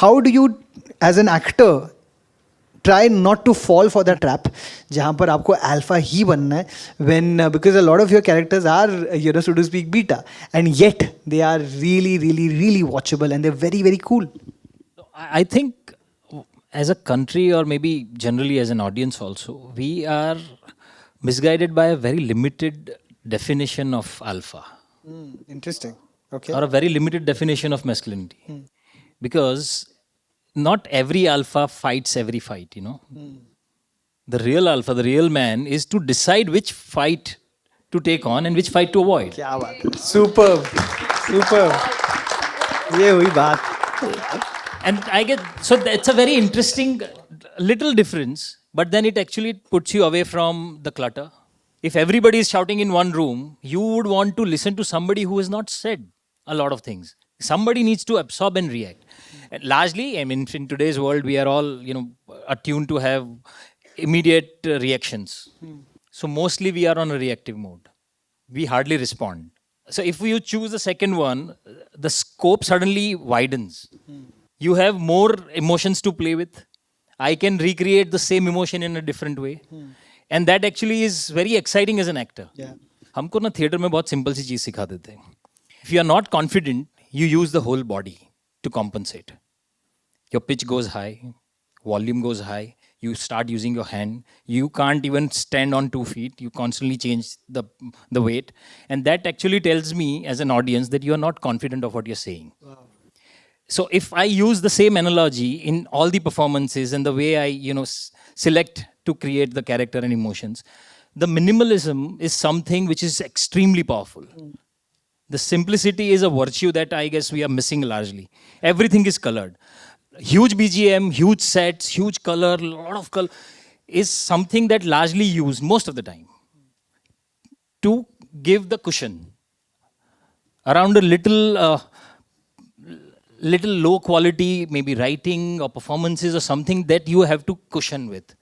how do you, as an actor, try not to fall for the trap जहाँ पर आपको alpha ही बनना है, when because a lot of your characters are, so to speak, beta, and yet they are really, really, really watchable, and they're very, very cool. I think as a country, or maybe generally as an audience also, we are misguided by a very limited definition of alpha. Interesting. Okay. Or a very limited definition of masculinity. Because not every alpha fights every fight, The real alpha, the real man, is to decide which fight to take on and which fight to avoid. क्या बात है. Superb. Superb. ये हुई बात. And I get, so that's a very interesting little difference, but then it actually puts you away from the clutter. If everybody is shouting in one room, you would want to listen to somebody who has not said a lot of things. Somebody needs to absorb and react. And largely, I mean, in today's world, we are all, attuned to have immediate reactions. So mostly we are on a reactive mode. We hardly respond. So if you choose the second one, the scope suddenly widens. You have more emotions to play with. I can recreate the same emotion in a different way. And that actually is very exciting as an actor. Yeah. हमको ना theatre में बहुत simple सी चीज़ सिखा देते हैं. If you are not confident, you use the whole body to compensate. Your pitch goes high, volume goes high, you start using your hand, you can't even stand on 2 feet, you constantly change the weight. And that actually tells me as an audience that you are not confident of what you're saying. Wow. So if I use the same analogy in all the performances and the way I, select to create the character and emotions, the minimalism is something which is extremely powerful. The simplicity is a virtue that I guess we are missing largely. Everything is colored. Huge BGM, huge sets, huge color, lot of color is something that largely used most of the time to give the cushion around a little low quality, maybe writing or performances or something that you have to cushion with.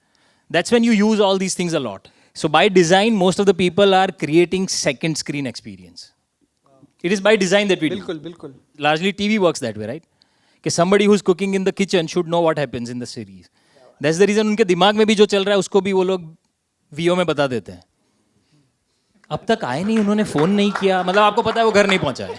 That's when you use all these things a lot. So by design, most of the people are creating second screen experience. It is by design that we do. बिल्कुल. Largely TV works that way, right? कि somebody who's cooking in the kitchen should know what happens in the series. That's the reason उनके दिमाग में भी जो चल रहा है उसको भी वो लोग VO में बता देते हैं. अब तक आए नहीं, उन्होंने फोन नहीं किया, मतलब आपको पता है वो घर नहीं पहुंचा है.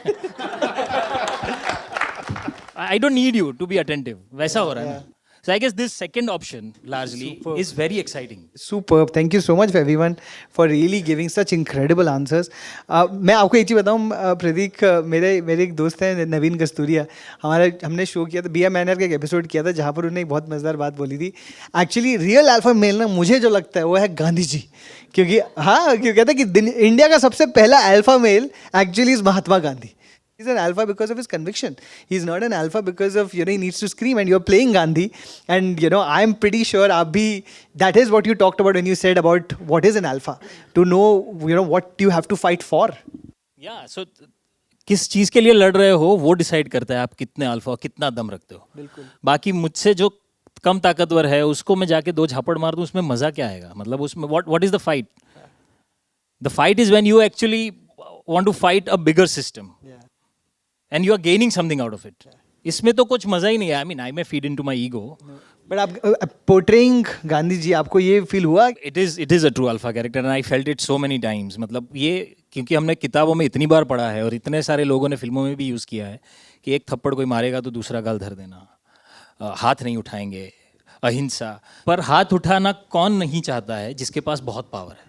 I don't need you to be attentive. वैसा हो रहा है. So I guess this second option largely is very exciting. Superb. Thank you so much everyone for really giving such incredible answers. मैं आपको एक चीज़ बताऊँ, प्रतीक, मेरे एक दोस्त हैं नवीन कस्तूरिया, हमने शो किया था, बिया मैनर का एक एपिसोड किया था जहाँ पर उन्होंने एक बहुत मज़ेदार बात बोली थी. एक्चुअली रियल अल्फा मेल ना, मुझे जो लगता है वो है गांधी जी. क्योंकि कहते हैं कि इंडिया का सबसे पहला alpha male actually is Mahatma Gandhi. He's an alpha because of his conviction. He's not an alpha because of, he needs to scream, and you're playing Gandhi. And, I'm pretty sure that is what you talked about when you said about what is an alpha. To know, what you have to fight for. Yeah, so किस चीज़ के लिए लड़ रहे हो वो decide करता है आप कितने अल्फा, कितना दम रखते हो. बिल्कुल. बाकी मुझसे जो कम ताकतवर है उसको मैं जाके 2 झापड़ मार दूं, उसमें मज़ा क्या आएगा. मतलब उसमें what is the fight? The fight is when you actually want to fight a bigger system. Yeah. And you are gaining something out of it. इसमें तो कुछ मजा ही नहीं है. I mean, I may feed into my ego. But आप portraying Gandhi ji, आपको ये feel हुआ? It is a true alpha character and I felt it so many times. मतलब ये क्योंकि हमने किताबों में इतनी बार पढ़ा है और इतने सारे लोगों ने फिल्मों में भी यूज़ किया है कि एक थप्पड़ कोई मारेगा तो दूसरा गाल धर देना, हाथ नहीं उठाएंगे, अहिंसा. पर हाथ उठाना कौन नहीं चाहता है जिसके पास बहुत पावर है.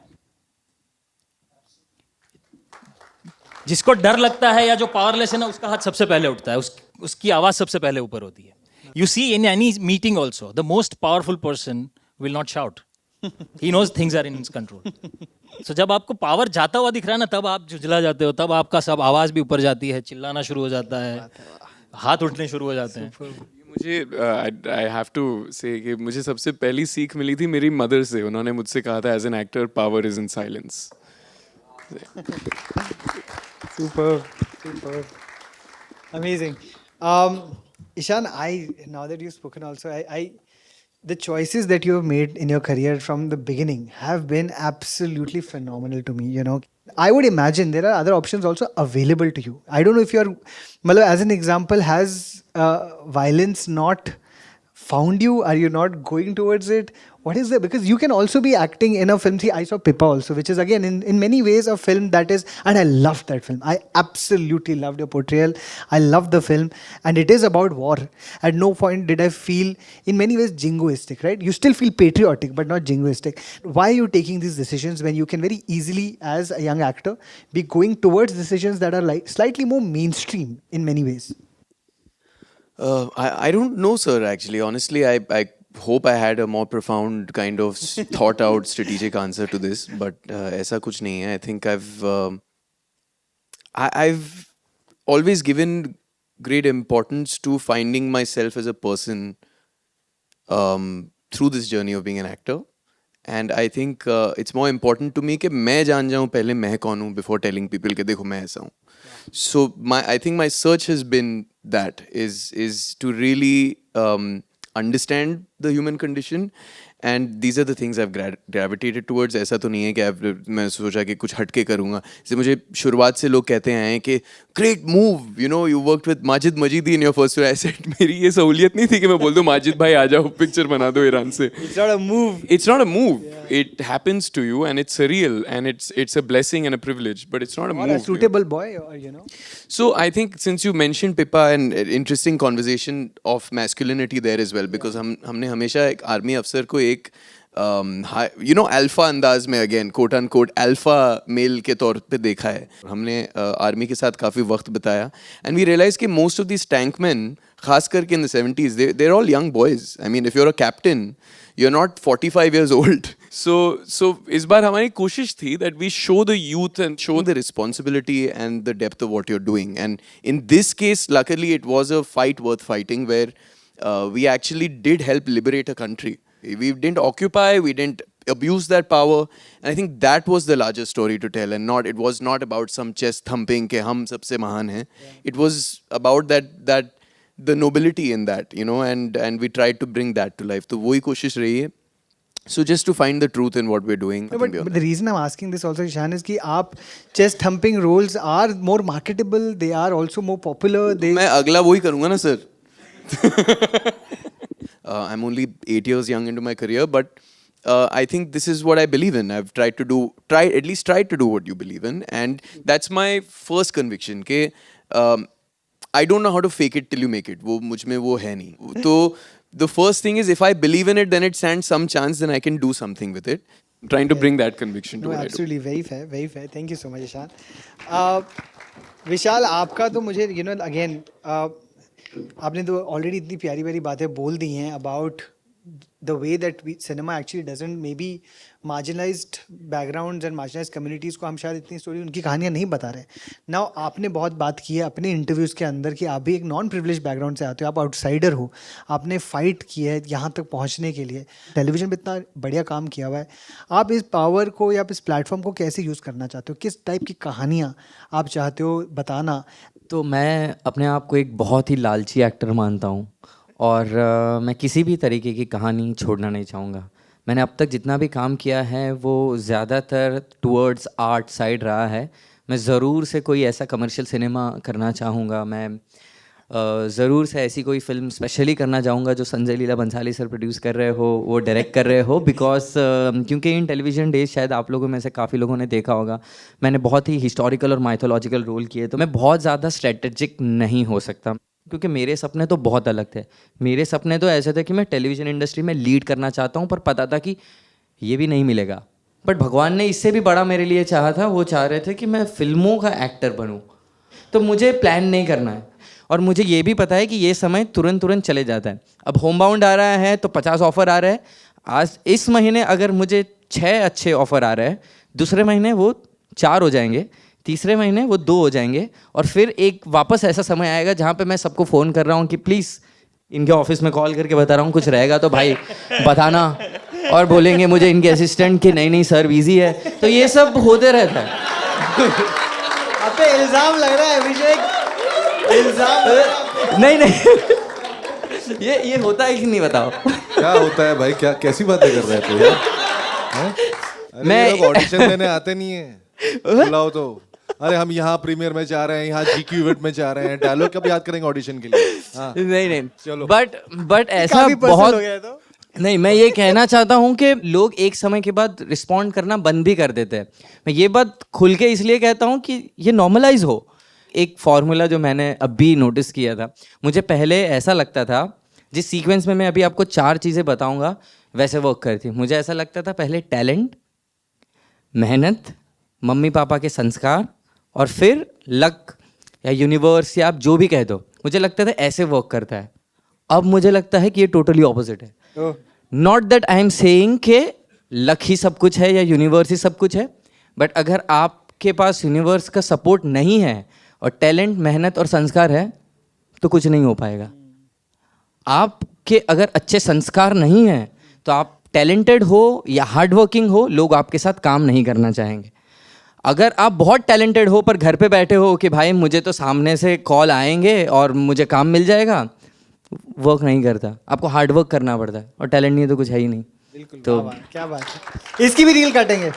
जिसको डर लगता है या जो पावरलेस है ना, उसका हाथ सबसे पहले उठता है, उसकी आवाज सबसे पहले ऊपर होती है. You see in any meeting also the most powerful person will not shout. He knows things are in his control. So जब आपको पावर जाता हुआ दिख रहा है ना, तब आप झुंझला जाते हो, तब आपका सब आवाज भी ऊपर जाती है, चिल्लाना शुरू हो जाता है, हाथ उठने शुरू हो जाते हैं. मुझे आई हैव टू से कि मुझे सबसे पहली सीख मिली थी मेरी मदर से. उन्होंने मुझसे कहा था, as an actor power is in silence. Superb. Amazing. Ishan, now that you've spoken also, the choices that you have made in your career from the beginning have been absolutely phenomenal to me, I would imagine there are other options also available to you. I don't know if you're, मतलब as an example, has violence not found you? Are you not going towards it? What is there? Because you can also be acting in a film. See, I saw Pippa also, which is again in many ways a film that is, and I loved that film. I absolutely loved your portrayal. I loved the film, and it is about war. At no point did I feel in many ways jingoistic, right? You still feel patriotic, but not jingoistic. Why are you taking these decisions when you can very easily, as a young actor, be going towards decisions that are like slightly more mainstream in many ways? I don't know, sir, actually. Honestly, I hope I had a more profound kind of thought out strategic answer to this, but ऐसा कुछ नहीं है. I think I've always given great importance to finding myself as a person through this journey of being an actor. And I think it's more important to me कि मैं जान जाऊँ पहले मैं कौन हूँ before telling people कि देखो मैं ऐसा हूँ. So I think my search has been that is to really understand the human condition, and these are the things I've gravitated towards. ऐसा तो नहीं है कि मैं सोचा कि कुछ हटके करूँगा. जैसे मुझे शुरुआत से लोग कहते हैं कि great move, you know, you worked with Majid Majidi in your first film. I said मेरी ये सहूलियत नहीं थी कि मैं बोल दूँ माजिद भाई आ जाओ पिक्चर बना दो ईरान से. It's not a move. It's not a move. Yeah. It happens to you, and it's surreal, and it's a blessing and a privilege, but it's not a Or move. a suitable boy, or you know. So I think since you mentioned Pippa, and interesting conversation of masculinity there as well, because हमने हमेशा एक army अफसर को एक you know alpha अंदाज में again quote unquote alpha male के तौर पे देखा है. हमने आर्मी के साथ काफ़ी वक्त बिताया, and we realized कि most of these tank men, खास करके in the 70s, they're all young boys. I mean, if you're a captain, you're not 45 years old. So इस बार हमारी कोशिश थी that we show the youth and show the responsibility and the depth of what you're doing. And in this case, luckily, it was a fight worth fighting, where we actually did help liberate a country. We didn't occupy, we didn't abuse that power, and I think that was the larger story to tell, and it was not about some chest thumping ke hum sabse mahan hain. It was about that the nobility in that, you know, and we tried to bring that to life. तो वही कोशिश रही है. So just to find the truth in what we're doing. No, but the reason I'm asking this also, Ishan, is कि आप chest thumping roles are more marketable. They are also more popular. मैं अगला वही करूँगा ना sir. I'm only 8 years young into my career, but I think this is what I believe in. I've tried to do what you believe in, and that's my first conviction. कि I don't know how to fake it till you make it. वो मुझ में वो है नहीं. तो the first thing is, if I believe in it, then it stands some chance, then I can do something with it. I'm trying to bring that conviction to what absolutely, I do. Very fair, very fair. Thank you so much, Ishan. विशाल, आपका तो मुझे you know again आपने तो already इतनी प्यारी प्यारी बातें बोल दी हैं about the way that cinema actually doesn't may be marginalised backgrounds and marginalised communities को हम शायद इतनी स्टोरी उनकी कहानियाँ नहीं बता रहे. नाउ आपने बहुत बात की है अपने इंटरव्यूज़ के अंदर कि आप भी एक नॉन प्रिविलेज बैकग्राउंड से आते हो, आप आउटसाइडर हो, आपने फ़ाइट की है यहाँ तक पहुँचने के लिए, टेलीविज़न पर इतना बढ़िया काम किया हुआ है. आप इस पावर को या इस प्लेटफॉर्म को कैसे यूज़ करना चाहते हो? किस टाइप की कहानियाँ आप चाहते हो बताना? तो मैं अपने आप को एक बहुत ही लालची एक्टर मानता हूँ, और मैं किसी भी तरीके की कहानी छोड़ना नहीं चाहूँगा. मैंने अब तक जितना भी काम किया है वो ज़्यादातर टूवर्ड्स आर्ट साइड रहा है. मैं ज़रूर से कोई ऐसा कमर्शियल सिनेमा करना चाहूँगा. मैं ज़रूर से ऐसी कोई फिल्म स्पेशली करना चाहूँगा जो संजय लीला बंसाली सर प्रोड्यूस कर रहे हो, वो डायरेक्ट कर रहे हो. बिकॉज क्योंकि इन टेलीविज़न डेज शायद आप लोगों में से काफ़ी लोगों ने देखा होगा, मैंने बहुत ही हिस्टोरिकल और माइथोलॉजिकल रोल किए. तो मैं बहुत ज़्यादा स्ट्रेटेजिक नहीं हो सकता, क्योंकि मेरे सपने तो बहुत अलग थे. मेरे सपने तो ऐसे थे कि मैं टेलीविज़न इंडस्ट्री में लीड करना चाहता हूँ, पर पता था कि ये भी नहीं मिलेगा. बट भगवान ने इससे भी बड़ा मेरे लिए चाहा था. वो चाह रहे थे कि मैं फिल्मों का एक्टर बनूँ. तो मुझे प्लान नहीं करना है, और मुझे ये भी पता है कि ये समय तुरंत चले जाता है. अब होमबाउंड आ रहा है तो 50 ऑफ़र आ रहा है. आज इस महीने अगर मुझे 6 अच्छे ऑफ़र आ रहे हैं, दूसरे महीने वो 4 हो जाएंगे, तीसरे महीने वो 2 हो जाएंगे, और फिर एक वापस ऐसा समय आएगा जहाँ पे मैं सबको फ़ोन कर रहा हूँ कि प्लीज़, इनके ऑफिस में कॉल करके बता रहा हूँ कुछ रहेगा तो भाई बताना, और बोलेंगे मुझे इनके असिस्टेंट कि नहीं सर बिजी है. तो ये सब होते रहता है. अब पे इल्ज़ाम लग रहा है अभिषेक, इल्ज़ाम नहीं ये होता है कि नहीं, बताओ. क्या होता है भाई? क्या कैसी बातें कर रहे थे यार? मैं ऑडिशन देने आते नहीं है. बुलाओ तो। अरे हम यहाँ प्रीमियर में जा रहे हैं, यहाँ GQ इवेंट में जा रहे हैं, डायलॉग कब याद करेंगे ऑडिशन के लिए? हाँ नहीं चलो। बट ऐसा काफी personal बहुत हो गया तो। नहीं, मैं ये कहना चाहता हूँ कि लोग एक समय के बाद रिस्पॉन्ड करना बंद भी कर देते हैं। मैं ये बात खुल के इसलिए कहता हूँ कि ये नॉर्मलाइज हो। एक फॉर्मूला जो मैंने अभी नोटिस किया था, मुझे पहले ऐसा लगता था, जिस सीक्वेंस में मैं अभी आपको 4 चीज़ें बताऊंगा वैसे वर्क करती। मुझे ऐसा लगता था पहले टैलेंट, मेहनत, मम्मी पापा के संस्कार और फिर लक या यूनिवर्स या आप जो भी कह दो, मुझे लगता था ऐसे वर्क करता है। अब मुझे लगता है कि ये टोटली ऑपोजिट है। Not that I am saying कि लक ही सब कुछ है या यूनिवर्स ही सब कुछ है, बट अगर आपके पास यूनिवर्स का सपोर्ट नहीं है और टैलेंट, मेहनत और संस्कार है तो कुछ नहीं हो पाएगा। आपके अगर अच्छे संस्कार नहीं हैं तो आप टैलेंटेड हो या हार्ड वर्किंग हो, लोग आपके साथ काम नहीं करना चाहेंगे। अगर आप बहुत टैलेंटेड हो पर घर पे बैठे हो कि भाई मुझे तो सामने से कॉल आएंगे और मुझे काम मिल जाएगा, वर्क नहीं करता। आपको हार्ड वर्क करना पड़ता है, और टैलेंट नहीं है तो कुछ है ही नहीं। बिल्कुल, तो क्या बात है। इसकी भी रील काटेंगे,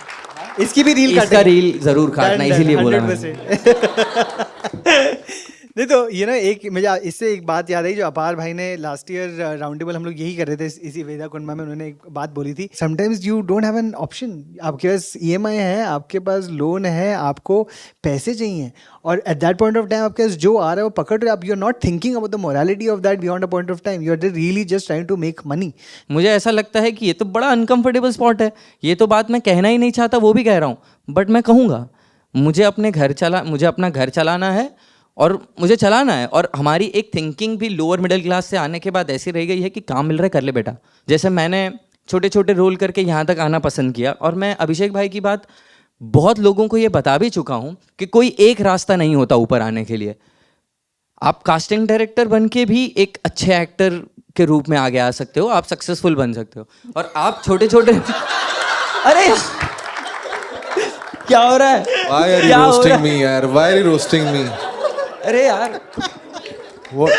इसकी भी रील इसका काटेंगे। रील जरूर काटना, इसीलिए बोला मैंने। 100%। नहीं तो ये ना, एक मुझे इससे एक बात याद आई जो अपार भाई ने लास्ट ईयर राउंड टेबल हम लोग यही कर रहे थे इसी वेदा कुंडमा में, उन्होंने एक बात बोली थी, sometimes you don't have an option. आपके पास EMI है, आपके पास लोन है, आपको पैसे चाहिए, और at that point of time आपके पास जो आ रहा है वो पकड़ रहे, आप you are not thinking about the morality of that beyond a point of time, you are really just trying to make money. मुझे ऐसा लगता है कि ये तो बड़ा अनकंफर्टेबल स्पॉट है। ये तो बात मैं कहना ही नहीं चाहता, वो भी कह रहा हूँ, बट मैं कहूँगा। मुझे अपना घर चलाना है और मुझे चलाना है। और हमारी एक थिंकिंग भी लोअर मिडिल क्लास से आने के बाद ऐसी रह गई है कि काम मिल रहा है कर ले बेटा। जैसे मैंने छोटे छोटे रोल करके यहाँ तक आना पसंद किया, और मैं अभिषेक भाई की बात बहुत लोगों को ये बता भी चुका हूँ कि कोई एक रास्ता नहीं होता ऊपर आने के लिए। आप कास्टिंग डायरेक्टर बन के भी एक अच्छे एक्टर के रूप में आगे आ सकते हो, आप सक्सेसफुल बन सकते हो। और आप छोटे छोटे अरे क्या हो रहा है? Why are you क्या हो रहा roasting है? me यार? Why are you roasting me? अरे यार, What?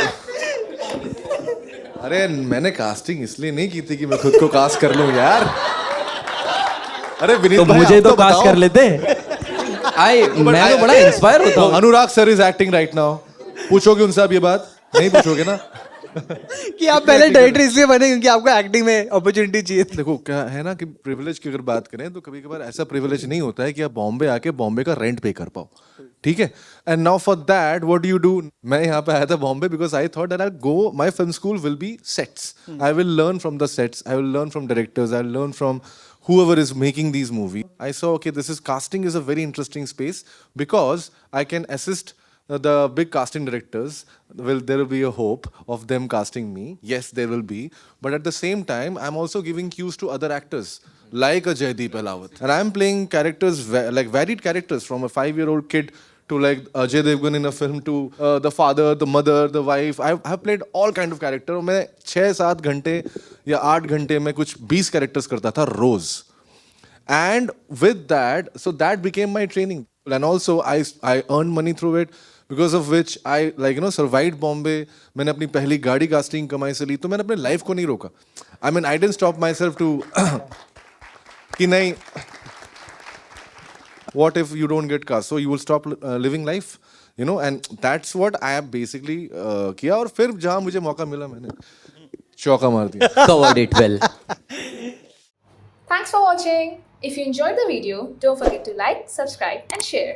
अरे मैंने कास्टिंग इसलिए नहीं की थी कि मैं खुद को कास्ट कर लूं यार। अरे विनीत तो भाई, मुझे आप तो कास्ट बताओ। कर लेते। मैं तो बड़ा इंस्पायर होता हूँ। Anurag sir is acting right now. पूछोगे उनसे आप ये बात? नहीं पूछोगे ना? कि आप पहले डायरेक्टर इसलिए बने क्योंकि आपको एक्टिंग में अपॉर्चुनिटी चाहिए थी। देखो क्या है ना कि प्रिविलेज की अगर बात करें तो कभी कभार ऐसा प्रिविलेज नहीं होता है कि आप बॉम्बे आके बॉम्बे का रेंट पे कर पाओ, ठीक है? And now for that what do you do? मैं यहाँ पे आया था Bombay because I thought that I go, my film school will be sets, I will learn from the sets, I will learn from directors, I will learn from whoever is making these movies. I saw, okay, this is casting is a very interesting space because I can assist the big casting directors. There will be a hope of them casting me. Yes, there will be. But at the same time, I'm also giving cues to other actors like a Jaideep Ahlawat. And I'm playing characters, like varied characters, from a 5-year-old kid to like Ajay Devgan in a film, to the father, the mother, the wife. I've played all kind of character. मैं 6-7 घंटे या 8 घंटे में कुछ 20 characters करता था रोज. And with that, so that became my training. And also I earned money through it, because of which I survived Bombay. मैंने अपनी पहली गाड़ी कास्टिंग कमाई से ली, तो मैंने अपने लाइफ को नहीं रोका. I mean, I didn't stop myself to कि नहीं, what if you don't get cast? So you will stop living life, you know, and that's what I have basically किया. और फिर जहाँ मुझे मौका मिला मैंने चौका मार दिया. covered it well. Thanks for watching. If you enjoyed the video, don't forget to like, subscribe and share.